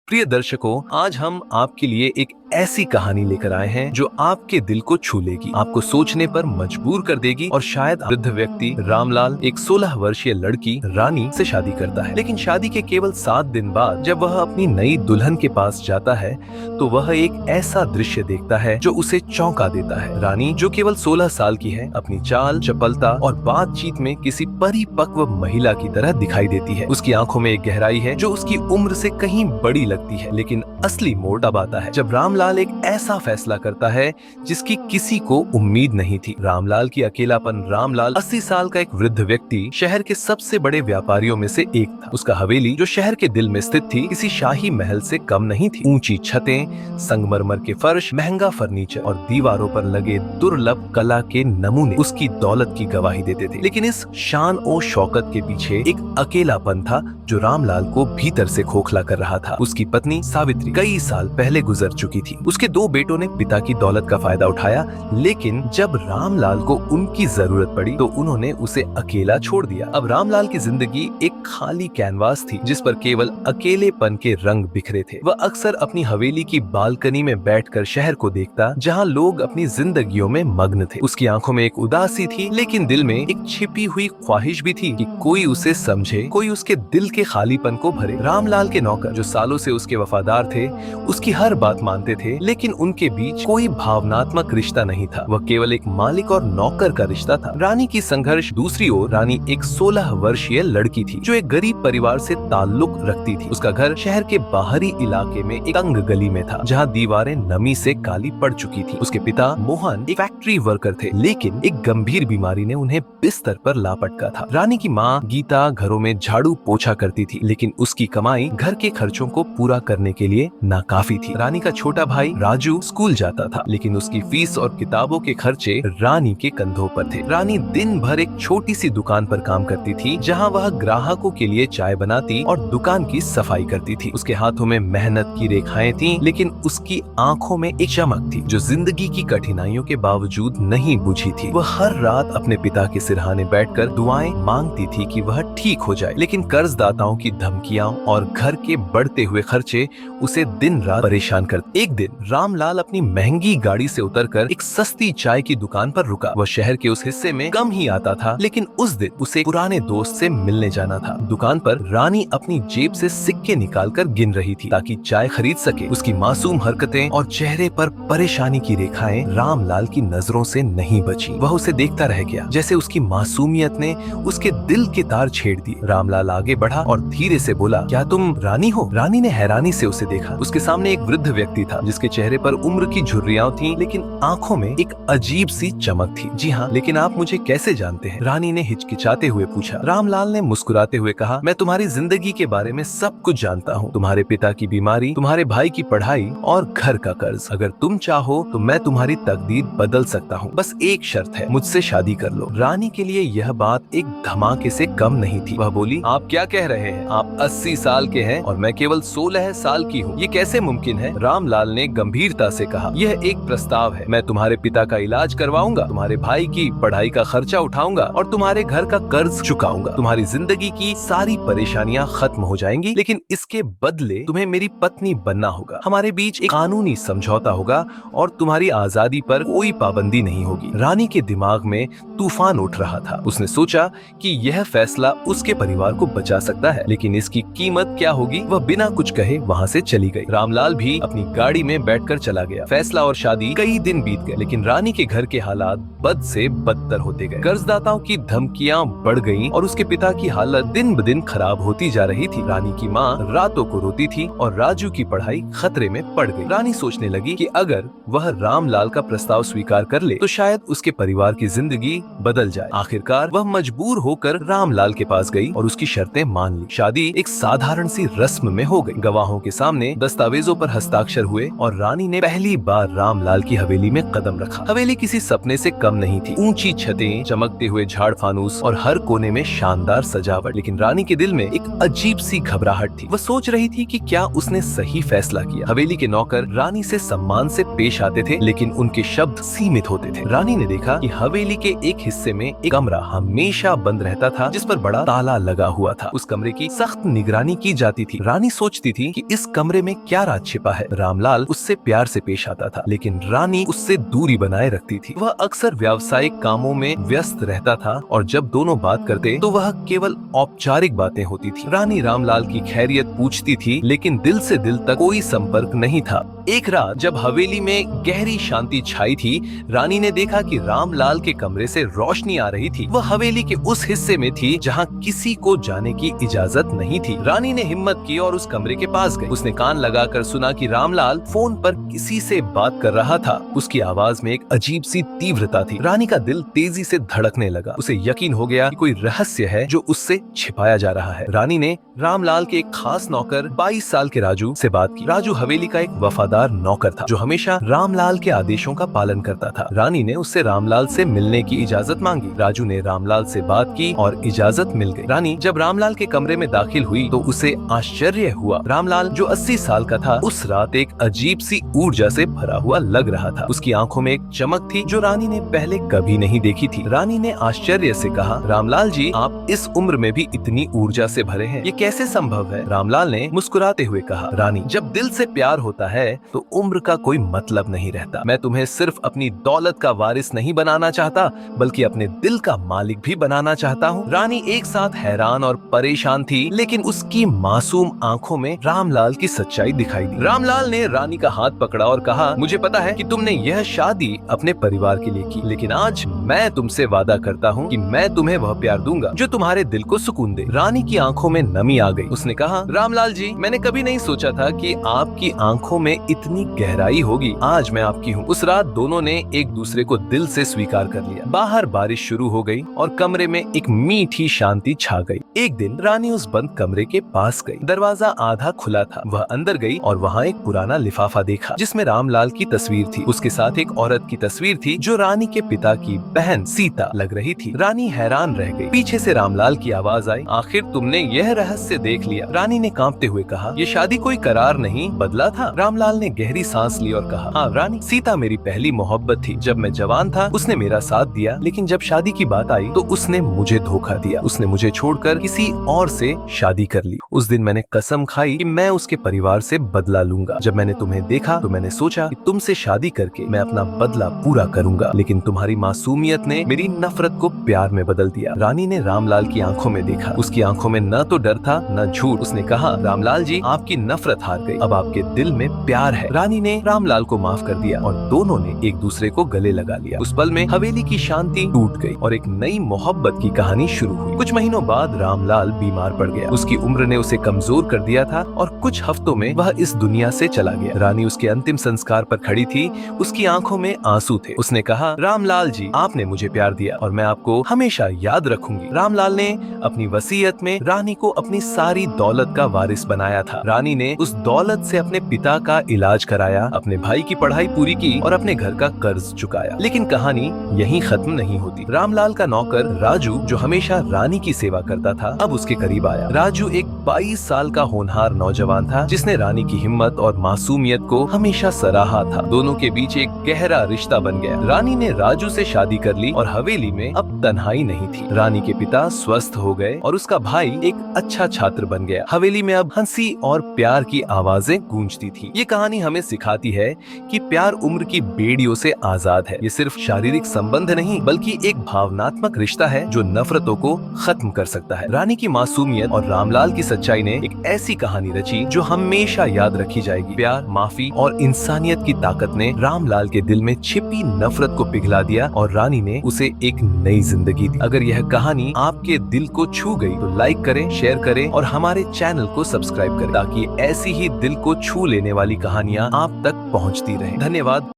प्रिय दर्शकों, आज हम आपके लिए एक ऐसी कहानी लेकर आए हैं जो आपके दिल को छू लेगी, आपको सोचने पर मजबूर कर देगी और शायद वृद्ध व्यक्ति रामलाल एक 16 वर्षीय लड़की रानी से शादी करता है। लेकिन शादी के केवल 7 दिन बाद जब वह अपनी नई दुल्हन के पास जाता है तो वह एक ऐसा दृश्य देखता है जो उसे चौंका देता है। रानी, जो केवल 16 साल की है, अपनी चाल, चपलता और बातचीत में किसी परिपक्व महिला की तरह दिखाई देती है। उसकी आंखों में एक गहराई है जो उसकी उम्र से कहीं बड़ी लगती है। लेकिन असली मोड़ तब आता है जब रामलाल एक ऐसा फैसला करता है जिसकी किसी को उम्मीद नहीं थी। रामलाल की अकेलापन। रामलाल 80 साल का एक वृद्ध व्यक्ति, शहर के सबसे बड़े व्यापारियों में से एक था। उसका हवेली, जो शहर के दिल में स्थित थी, किसी शाही महल से कम नहीं थी। ऊंची छतें, संगमरमर के फर्श, महंगा फर्नीचर और दीवारों पर लगे दुर्लभ कला के नमूने उसकी दौलत की गवाही देते थे। लेकिन इस शान और शौकत के पीछे एक अकेलापन था जो रामलाल को भीतर से खोखला कर रहा था। उसकी पत्नी सावित्री कई साल पहले गुजर चुकी थी। उसके 2 बेटों ने पिता की दौलत का फायदा उठाया, लेकिन जब रामलाल को उनकी जरूरत पड़ी तो उन्होंने उसे अकेला छोड़ दिया। अब रामलाल की जिंदगी एक खाली कैनवास थी जिस पर केवल अकेलेपन के रंग बिखरे थे। वह अक्सर अपनी हवेली की बालकनी में बैठकर शहर को देखता, जहां लोग अपनी जिंदगियों में मग्न थे। उसकी आंखों में एक उदासी थी, लेकिन दिल में एक छिपी हुई ख्वाहिश भी थी कि कोई उसे समझे, कोई उसके दिल के खालीपन को भरे। रामलाल के नौकर, जो सालों से उसके वफादार थे, उसकी हर बात मानते थे, लेकिन उनके बीच कोई भावनात्मक रिश्ता नहीं था। वह केवल एक मालिक और नौकर का रिश्ता था। रानी की संघर्ष। दूसरी ओर रानी एक 16 वर्षीय लड़की थी जो एक गरीब परिवार से ताल्लुक रखती थी। उसका घर शहर के बाहरी इलाके में एक तंग गली में था, जहाँ दीवारें नमी से काली पड़ चुकी थी। उसके पिता मोहन एक फैक्ट्री वर्कर थे, लेकिन एक गंभीर बीमारी ने उन्हें बिस्तर पर ला पटका था। रानी की माँ गीता घरों में झाड़ू पोछा करती थी, लेकिन उसकी कमाई घर के खर्चों को पूरा करने के लिए नाकाफी थी। रानी का छोटा भाई राजू स्कूल जाता था, लेकिन उसकी फीस और किताबों के खर्चे रानी के कंधों पर थे। रानी दिन भर एक छोटी सी दुकान पर काम करती थी, जहां वह ग्राहकों के लिए चाय बनाती और दुकान की सफाई करती थी। उसके हाथों में मेहनत की रेखाएं थीं, लेकिन उसकी आंखों में एक चमक थी जो जिंदगी की कठिनाइयों के बावजूद नहीं बुझी थी। वह हर रात अपने पिता के सिरहाने बैठकर दुआएं मांगती थी कि वह ठीक हो जाए, लेकिन कर्जदाताओं की धमकियां और घर के बढ़ते हुए खर्चे उसे दिन रात परेशान करते। एक दिन रामलाल अपनी महंगी गाड़ी से उतरकर एक सस्ती चाय की दुकान पर रुका। वह शहर के उस हिस्से में कम ही आता था, लेकिन उस दिन उसे पुराने दोस्त से मिलने जाना था। दुकान पर रानी अपनी जेब से सिक्के निकालकर गिन रही थी ताकि चाय खरीद सके। उसकी मासूम हरकतें और चेहरे पर परेशानी की रेखाएं रामलाल की नजरों से नहीं बची। वह उसे देखता रह गया, जैसे उसकी मासूमियत ने उसके दिल के तार छेड़ दिए। रामलाल आगे बढ़ा और धीरे से बोला, क्या तुम रानी हो? रानी ने हैरानी से उसे देखा। उसके सामने एक वृद्ध व्यक्ति था जिसके चेहरे पर उम्र की झुर्रियां थीं, लेकिन आंखों में एक अजीब सी चमक थी। जी हाँ, लेकिन आप मुझे कैसे जानते हैं? रानी ने हिचकिचाते हुए पूछा। रामलाल ने मुस्कुराते हुए कहा, मैं तुम्हारी जिंदगी के बारे में सब कुछ जानता हूँ। तुम्हारे पिता की बीमारी, तुम्हारे भाई की पढ़ाई और घर का कर्ज। अगर तुम चाहो तो मैं तुम्हारी तकदीर बदल सकता हूँ। बस एक शर्त है, मुझसे शादी कर लो। रानी के लिए यह बात एक धमाके से कम नहीं थी। वह बोली, आप क्या कह रहे हैं? आप 80 साल के हैं और मैं केवल 16 साल की हूँ। ये कैसे मुमकिन है? रामलाल ने गंभीरता से कहा, यह एक प्रस्ताव है। मैं तुम्हारे पिता का इलाज करवाऊंगा, तुम्हारे भाई की पढ़ाई का खर्चा उठाऊंगा और तुम्हारे घर का कर्ज चुकाऊंगा। तुम्हारी जिंदगी की सारी परेशानियां खत्म हो जाएंगी, लेकिन इसके बदले तुम्हें मेरी पत्नी बनना होगा। हमारे बीच एक कानूनी समझौता होगा और तुम्हारी आजादी पर कोई पाबंदी नहीं होगी। रानी के दिमाग में तूफान उठ रहा था। उसने सोचा कि यह फैसला उसके परिवार को बचा सकता है, लेकिन इसकी कीमत क्या होगी? वह बिना कुछ कहे वहाँ से चली गई। रामलाल भी अपनी गाड़ी में बैठकर चला गया। फैसला और शादी कई दिन बीत गए, लेकिन रानी के घर के हालात बद से बदतर होते गए। कर्जदाताओं की धमकियां बढ़ गईं और उसके पिता की हालत दिन ब दिन खराब होती जा रही थी। रानी की माँ रातों को रोती थी और राजू की पढ़ाई खतरे में पड़ गई। रानी सोचने लगी कि अगर वह रामलाल का प्रस्ताव स्वीकार कर ले तो शायद उसके परिवार की जिंदगी बदल जाए। आखिरकार वह मजबूर होकर रामलाल के पास गई और उसकी शर्तें मान ली। शादी एक साधारण सी रस्म में हो गई। गवाहों के सामने दस्तावेजों पर हस्ताक्षर हुए और रानी ने पहली बार रामलाल की हवेली में कदम रखा। हवेली किसी सपने से कम नहीं थी। ऊंची छतें, चमकते हुए झाड़ फानूस और हर कोने में शानदार सजावट। लेकिन रानी के दिल में एक अजीब सी घबराहट थी। वह सोच रही थी कि क्या उसने सही फैसला किया। हवेली के नौकर रानी से सम्मान से पेश आते थे, लेकिन उनके शब्द सीमित होते थे। रानी ने देखा कि हवेली के एक हिस्से में एक कमरा हमेशा बंद रहता था, जिस पर बड़ा ताला लगा हुआ था। उस कमरे की सख्त निगरानी की जाती थी। रानी सोचती थी कि इस कमरे में क्या राज छिपा है। रामलाल उससे प्यार से पेश आता था, लेकिन रानी उससे दूरी बनाए रखती थी। वह अक्सर व्यावसायिक कामों में व्यस्त रहता था और जब दोनों बात करते तो वह केवल औपचारिक बातें होती थी। रानी रामलाल की खैरियत पूछती थी, लेकिन दिल से दिल तक कोई संपर्क नहीं था। एक रात जब हवेली में गहरी शांति छाई थी, रानी ने देखा कि रामलाल के कमरे से रोशनी आ रही थी। वह हवेली के उस हिस्से में थी जहां किसी को जाने की इजाजत नहीं थी। रानी ने हिम्मत की और उस कमरे के पास गई। उसने कान लगाकर सुना कि रामलाल फोन पर किसी से बात कर रहा था। उसकी आवाज में एक अजीब सी तीव्रता थी। रानी का दिल तेजी से धड़कने लगा। उसे यकीन हो गया कि कोई रहस्य है जो उससे छिपाया जा रहा है। रानी ने रामलाल के एक खास नौकर 22 साल के राजू से बात की। राजू हवेली का एक वफादार नौकर था जो हमेशा रामलाल के आदेशों का पालन करता था। रानी ने उससे रामलाल से मिलने की इजाजत मांगी। राजू ने रामलाल से बात की और इजाजत मिल गई। रानी जब रामलाल के कमरे में दाखिल हुई तो उसे आश्चर्य हुआ। रामलाल जो 80 साल का था, उस रात एक अजीब सी ऊर्जा से भरा हुआ लग रहा था। उसकी आंखों में एक चमक थी जो रानी ने पहले कभी नहीं देखी थी। रानी ने आश्चर्य से कहा, रामलाल जी, आप इस उम्र में भी इतनी ऊर्जा से भरे हैं, ये कैसे संभव है? रामलाल ने मुस्कुराते हुए कहा, रानी, जब दिल से प्यार होता है तो उम्र का कोई मतलब नहीं रहता। मैं तुम्हें सिर्फ अपनी दौलत का वारिस नहीं बनाना चाहता, बल्कि अपने दिल का मालिक भी बनाना चाहता हूँ। रानी एक साथ हैरान और परेशान थी, लेकिन उसकी मासूम आंखों में रामलाल की सच्चाई दिखाई दी। रामलाल ने रानी का हाथ पकड़ा और कहा, मुझे पता है कि तुमने यह शादी अपने परिवार के लिए की, लेकिन आज मैं तुमसे वादा करता हूँ कि मैं तुम्हें वह प्यार दूंगा जो तुम्हारे दिल को सुकून दे। रानी की आंखों में नमी आ गई। उसने कहा, रामलाल जी, मैंने कभी नहीं सोचा था कि आपकी आंखों में इतनी गहराई होगी। आज मैं आपकी हूँ। उस रात दोनों ने एक दूसरे को दिल से स्वीकार कर लिया। बाहर बारिश शुरू हो गई और कमरे में एक मीठी शांति छा गई। एक दिन रानी उस बंद कमरे के पास गई। दरवाजा आधा खुला था। वह अंदर गई और वहाँ एक पुराना लिफाफा देखा जिसमें रामलाल की तस्वीर थी। उसके साथ एक औरत की तस्वीर थी जो रानी के पिता की बहन सीता लग रही थी। रानी हैरान रह गई। पीछे से रामलाल की आवाज आई, आखिर तुमने यह रहस्य देख लिया। रानी ने कांपते हुए कहा, ये शादी कोई करार नहीं, बदला था। रामलाल ने गहरी सांस ली और कहा, हाँ रानी, सीता मेरी पहली मोहब्बत थी। जब मैं जवान था उसने मेरा साथ दिया, लेकिन जब शादी की बात आई तो उसने मुझे धोखा दिया। उसने मुझे छोड़कर किसी और से शादी कर ली। उस दिन मैंने कसम खाई कि मैं उसके परिवार से बदला लूंगा। जब मैंने तुम्हें देखा तो मैंने सोचा कि तुमसे शादी करके मैं अपना बदला पूरा करूंगा, लेकिन तुम्हारी मासूमियत ने मेरी नफरत को प्यार में बदल दिया। रानी ने रामलाल की आंखों में देखा। उसकी आंखों में न तो डर था न झूठ। उसने कहा, रामलाल जी, आपकी नफरत हार गई, अब आपके दिल में प्यार है। रानी ने रामलाल को माफ कर दिया और दोनों ने एक दूसरे को गले लगा लिया। उस पल में हवेली की शांति टूट गई और एक नई मोहब्बत की कहानी शुरू हुई। कुछ महीनों बाद रामलाल बीमार पड़ गया। उसकी उम्र ने उसे कमजोर कर दिया था और कुछ हफ्तों में वह इस दुनिया से चला गया। रानी उसके अंतिम संस्कार पर खड़ी थी। उसकी आंखों में आंसू थे। उसने कहा, रामलाल जी, आपने मुझे प्यार दिया और मैं आपको हमेशा याद रखूंगी। रामलाल ने अपनी वसीयत में रानी को अपनी सारी दौलत का वारिस बनाया था। रानी ने उस दौलत से अपने पिता का इलाज कराया, अपने भाई की पढ़ाई पूरी की और अपने घर का कर्ज चुकाया। लेकिन कहानी यहीं खत्म नहीं होती। रामलाल का नौकर राजू, जो हमेशा रानी की सेवा करता था, अब उसके करीब आया। राजू एक 22 साल का होनहार नौजवान था जिसने रानी की हिम्मत और मासूमियत को हमेशा सराहा था। दोनों के बीच एक गहरा रिश्ता बन गया। रानी ने राजू से शादी कर ली और हवेली में अब तन्हाई नहीं थी। रानी के पिता स्वस्थ हो गए और उसका भाई एक अच्छा छात्र बन गया। हवेली में अब हंसी और प्यार की आवाजें गूंजती थी। ये कहानी हमें सिखाती है कि प्यार उम्र की बेड़ियों से आजाद है। ये सिर्फ शारीरिक संबंध नहीं, बल्कि एक भावनात्मक रिश्ता है जो नफरतों को खत्म कर सकता है। रानी की मासूमियत और रामलाल की सच्चाई ने एक ऐसी कहानी रची जो हमेशा याद रखी जाएगी। प्यार, माफी और इंसानियत की ताकत ने रामलाल के दिल में छिपी नफरत को पिघला दिया और रानी ने उसे एक नई जिंदगी दी। अगर यह कहानी आपके दिल को छू गई तो लाइक करें, शेयर करें और हमारे चैनल को सब्सक्राइब करें ताकि ऐसी ही दिल को छू लेने वाली कहानियां आप तक पहुंचती रहें। धन्यवाद।